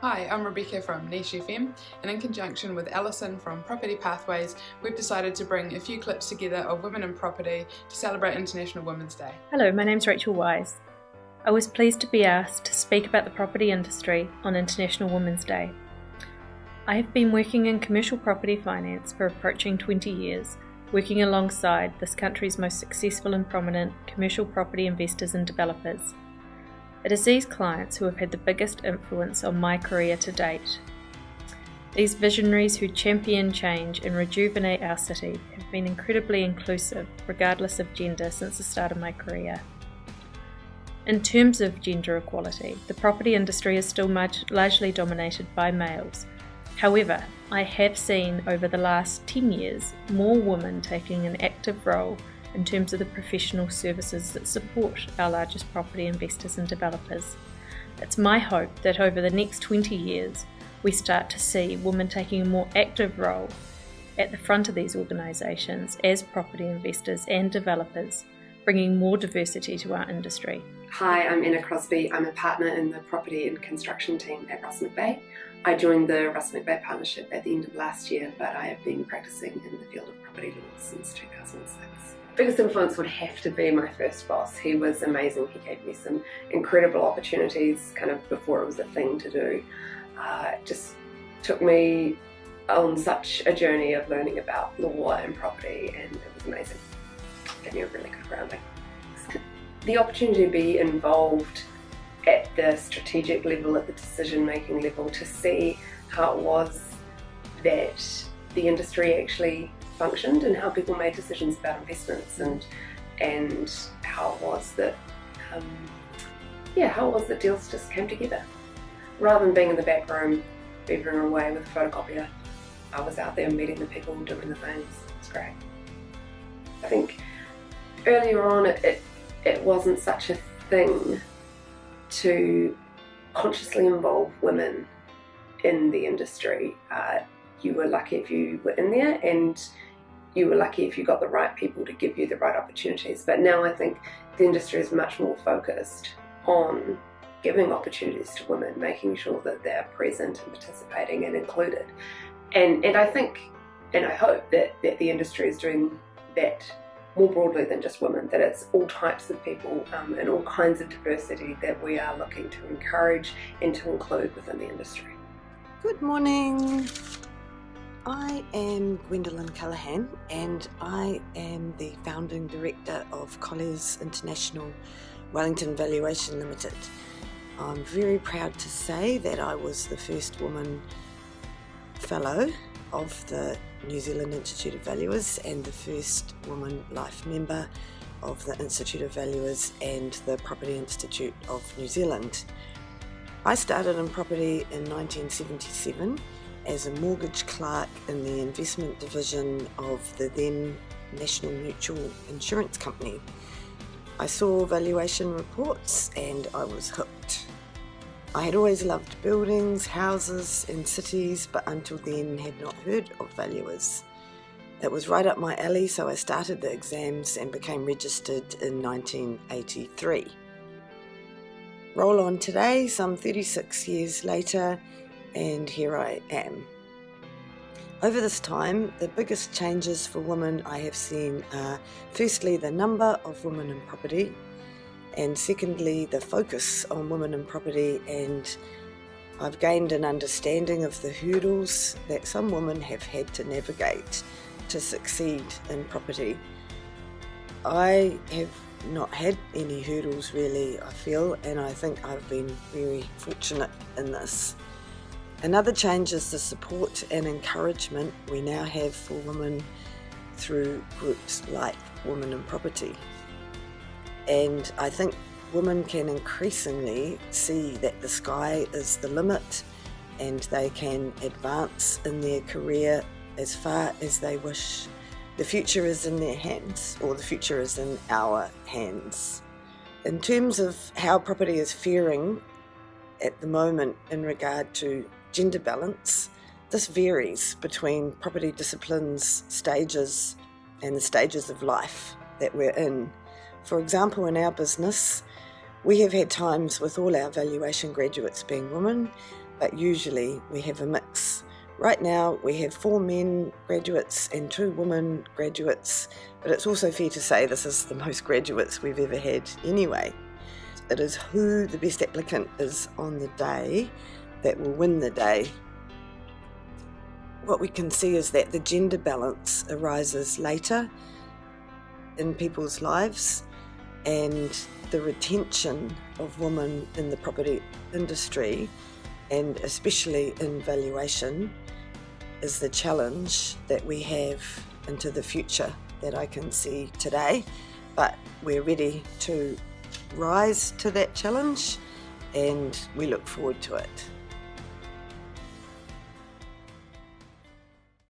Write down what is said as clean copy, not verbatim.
Hi, I'm Rebekah from Niche FM, and in conjunction with Alison from Property Pathways, we've decided to bring a few clips together of women in property to celebrate International Women's Day. Hello, my name's Rachael Wise. I was pleased to be asked to speak about the property industry on International Women's Day. I have been working in commercial property finance for approaching 20 years, working alongside this country's most successful and prominent commercial property investors and developers. It is these clients who have had the biggest influence on my career to date. These visionaries who champion change and rejuvenate our city have been incredibly inclusive, regardless of gender, since the start of my career. In terms of gender equality, the property industry is still largely dominated by males. However, I have seen over the last 10 years more women taking an active role in terms of the professional services that support our largest property investors and developers. It's my hope that over the next 20 years we start to see women taking a more active role at the front of these organisations as property investors and developers, bringing more diversity to our industry. Hi, I'm Crosbie. I'm a partner in the property and construction team at McVeagh. I joined the McVeagh partnership at the end of last year, but I have been practicing in the field of property law since 2006. Biggest influence would have to be my first boss. He was amazing. He gave me some incredible opportunities kind of before it was a thing to do. Just took me on such a journey of learning about law and property, and it was amazing. Gave me a really good grounding. The opportunity to be involved at the strategic level, at the decision-making level, to see how it was that the industry actually functioned and how people made decisions about investments, and how it was that deals just came together. Rather than being in the back room, beavering away with a photocopier, I was out there meeting the people, doing the things. It's great. I think earlier on it wasn't such a thing to consciously involve women in the industry. You were lucky if you were in there, and you were lucky if you got the right people to give you the right opportunities. But now I think the industry is much more focused on giving opportunities to women, making sure that they're present and participating and included. And I think, and I hope that the industry is doing that more broadly than just women, that it's all types of people and all kinds of diversity that we are looking to encourage and to include within the industry. Good morning. I am Gwendolyn Callahan, and I am the founding director of Colliers International Wellington Valuation Limited. I'm very proud to say that I was the first woman fellow of the New Zealand Institute of Valuers and the first woman life member of the Institute of Valuers and the Property Institute of New Zealand. I started in property in 1977 as a mortgage clerk in the investment division of the then National Mutual Insurance Company. I saw valuation reports and I was hooked. I had always loved buildings, houses and cities, but until then had not heard of valuers. It was right up my alley, so I started the exams and became registered in 1983. Roll on today, some 36 years later, and here I am. Over this time, the biggest changes for women I have seen are firstly the number of women in property, and secondly the focus on women in property, and I've gained an understanding of the hurdles that some women have had to navigate to succeed in property. I have not had any hurdles really, I feel, and I think I've been very fortunate in this. Another change is the support and encouragement we now have for women through groups like Women in Property. And I think women can increasingly see that the sky is the limit and they can advance in their career as far as they wish. The future is in their hands, or the future is in our hands. In terms of how property is faring at the moment in regard to gender balance, this varies between property disciplines, stages, and the stages of life that we're in. For example, in our business, we have had times with all our valuation graduates being women, but usually we have a mix. Right now we have 4 men graduates and 2 women graduates, but it's also fair to say this is the most graduates we've ever had anyway. It is who the best applicant is on the day that will win the day. What we can see is that the gender balance arises later in people's lives, and the retention of women in the property industry, and especially in valuation, is the challenge that we have into the future that I can see today. But we're ready to rise to that challenge, and we look forward to it.